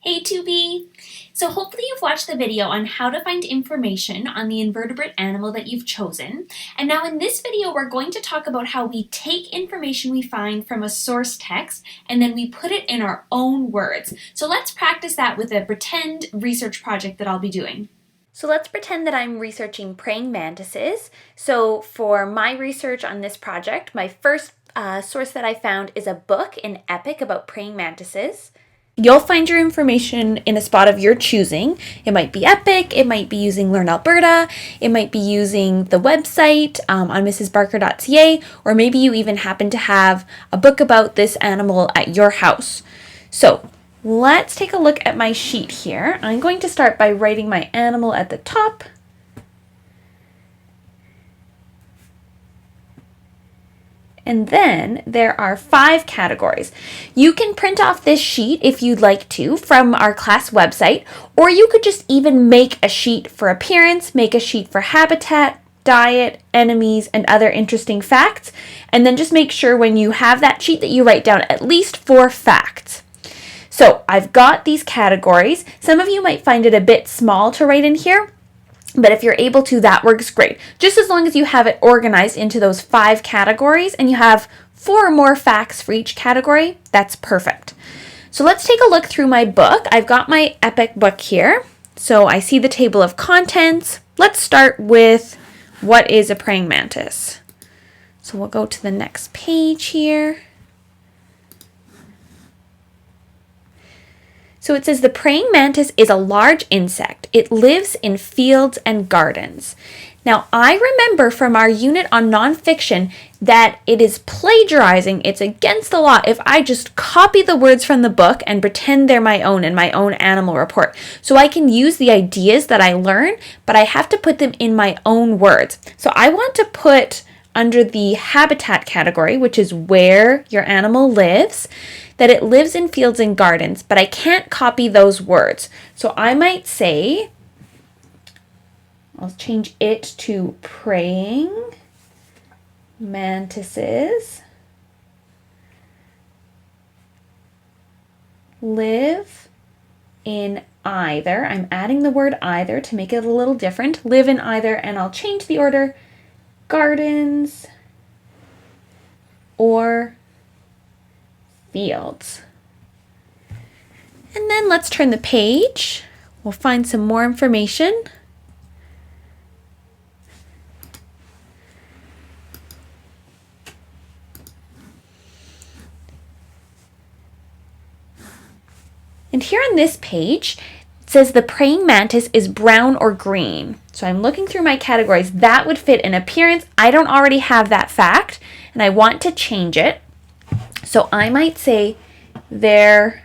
Hey 2B! So hopefully you've watched the video on how to find information on the invertebrate animal that you've chosen. And now in this video we're going to talk about how we take information we find from a source text and then we put it in our own words. So let's practice that with a pretend research project that I'll be doing. So let's pretend that I'm researching praying mantises. So for my research on this project, my first source that I found is a book in EPIC about praying mantises. You'll find your information in a spot of your choosing. It might be EPIC, it might be using Learn Alberta, it might be using the website on mrsbarker.ca, or maybe you even happen to have a book about this animal at your house. So let's take a look at my sheet here. I'm going to start by writing my animal at the top. And then there are 5 categories. You can print off this sheet if you'd like to from our class website, or you could just even make a sheet for appearance, make a sheet for habitat, diet, enemies, and other interesting facts, and then just make sure when you have that sheet that you write down at least 4 facts. So I've got these categories. Some of you might find it a bit small to write in here, but if you're able to, that works great. Just as long as you have it organized into those 5 categories and you have 4 or more facts for each category, that's perfect. So let's take a look through my book. I've got my EPIC book here. So I see the table of contents. Let's start with what is a praying mantis. So we'll go to the next page here. So it says the praying mantis is a large insect. It lives in fields and gardens. Now, I remember from our unit on nonfiction that it is plagiarizing. It's against the law if I just copy the words from the book and pretend they're my own in my own animal report. So I can use the ideas that I learn, but I have to put them in my own words. So I want to put under the habitat category, which is where your animal lives, that it lives in fields and gardens, but I can't copy those words. So I might say, I'll change it to praying mantises live in either. I'm adding the word either to make it a little different. Live in either, and I'll change the order, gardens or fields. And then let's turn the page. We'll find some more information. And here on this page, it says the praying mantis is brown or green. So I'm looking through my categories. That would fit in appearance. I don't already have that fact, and I want to change it. So I might say their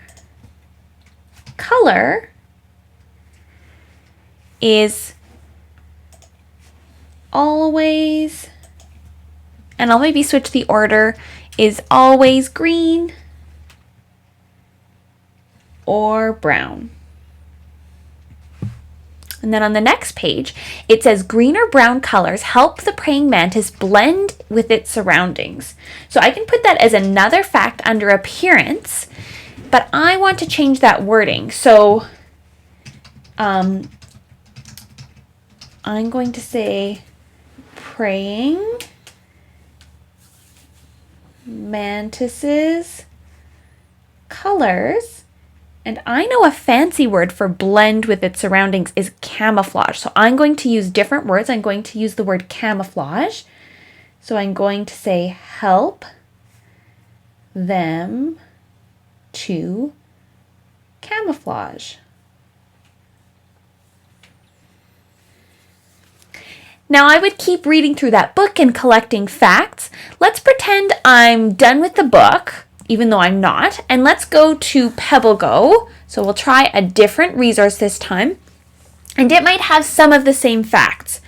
color is always, and I'll maybe switch the order, is always green or brown. And then on the next page, it says green or brown colors help the praying mantis blend with its surroundings. So I can put that as another fact under appearance, but I want to change that wording. So I'm going to say praying mantises colors. And I know a fancy word for blend with its surroundings is camouflage. So I'm going to use different words. I'm going to use the word camouflage. So I'm going to say help them to camouflage. Now I would keep reading through that book and collecting facts. Let's pretend I'm done with the book, even though I'm not, and let's go to PebbleGo. So we'll try a different resource this time, and it might have some of the same facts.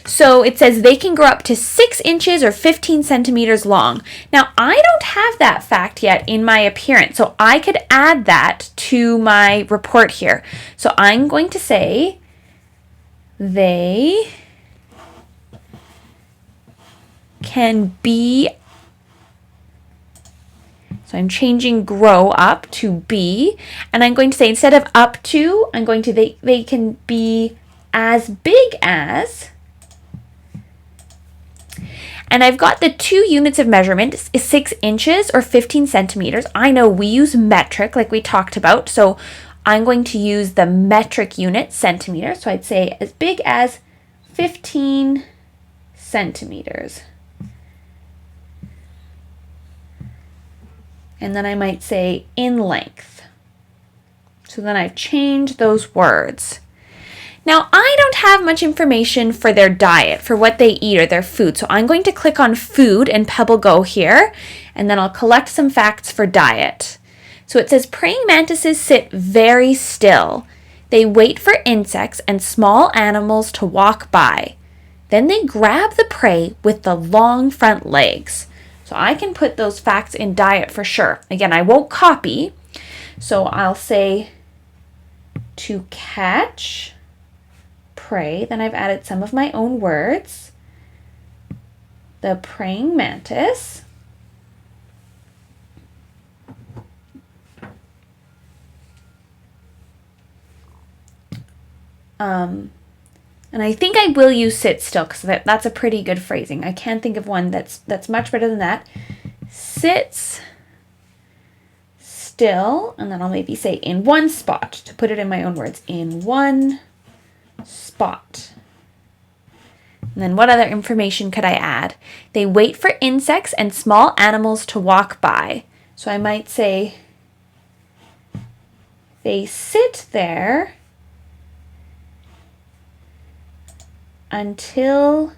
So it says they can grow up to 6 inches or 15 centimeters long. Now I don't have that fact yet in my appearance, so I could add that to my report here. So I'm going to say they can be So I'm changing grow up to be, and I'm going to say instead of up to, I'm going to, they can be as big as, and I've got the 2 units of measurement is 6 inches or 15 centimeters. I know we use metric like we talked about, so I'm going to use the metric unit, centimeter. So I'd say as big as 15 centimeters. And then I might say in length. So then I've changed those words. Now, I don't have much information for their diet, for what they eat or their food. So I'm going to click on food in Pebble Go here, and then I'll collect some facts for diet. So it says praying mantises sit very still. They wait for insects and small animals to walk by. Then they grab the prey with the long front legs. So I can put those facts in diet for sure. Again, I won't copy. So I'll say to catch prey, then I've added some of my own words. The praying mantis and I think I will use sit still because that's a pretty good phrasing. I can't think of one that's much better than that. Sits still, and then I'll maybe say in one spot to put it in my own words. In one spot. And then what other information could I add? They wait for insects and small animals to walk by. So I might say they sit there until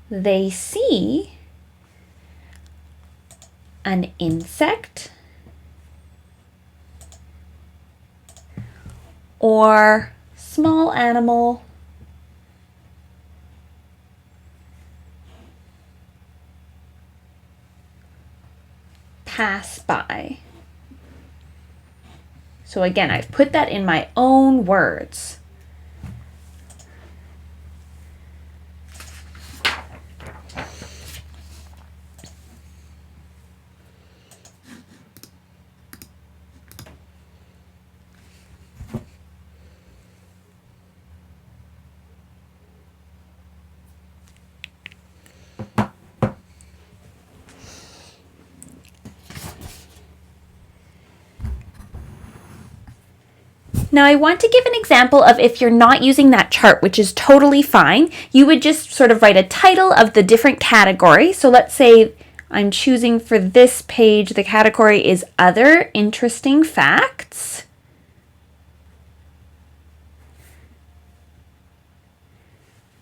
they see an insect or small animal pass by. So again, I've put that in my own words. Now I want to give an example of if you're not using that chart, which is totally fine. You would just sort of write a title of the different category. So let's say I'm choosing for this page, the category is Other Interesting Facts.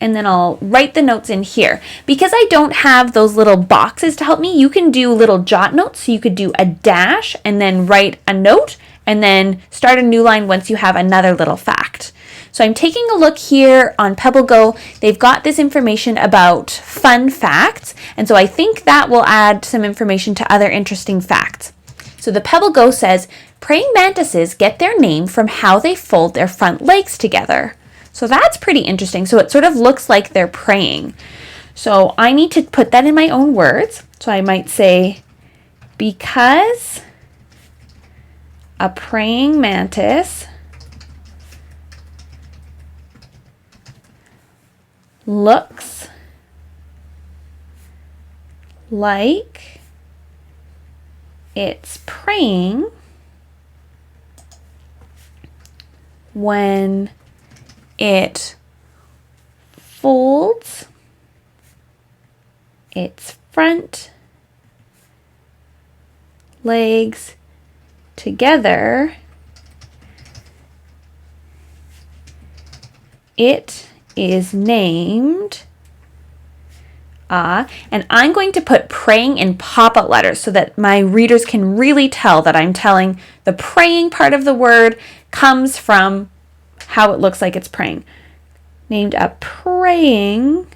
And then I'll write the notes in here. Because I don't have those little boxes to help me, you can do little jot notes. So you could do a dash and then write a note and then start a new line once you have another little fact. So I'm taking a look here on Pebble Go. They've got this information about fun facts. And so I think that will add some information to other interesting facts. So the Pebble Go says, praying mantises get their name from how they fold their front legs together. So that's pretty interesting. So it sort of looks like they're praying. So I need to put that in my own words. So I might say, because a praying mantis looks like it's praying when it folds its front legs together, it is named and I'm going to put praying in pop-out letters so that my readers can really tell that I'm telling the praying part of the word comes from how it looks like it's praying. Named a praying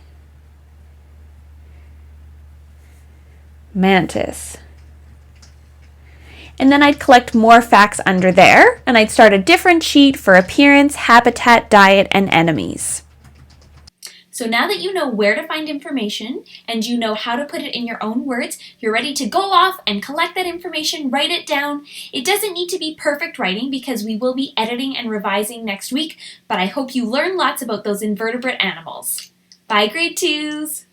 mantis. And then I'd collect more facts under there, and I'd start a different sheet for appearance, habitat, diet, and enemies. So now that you know where to find information and you know how to put it in your own words, you're ready to go off and collect that information, write it down. It doesn't need to be perfect writing because we will be editing and revising next week, but I hope you learn lots about those invertebrate animals. Bye, grade 2s!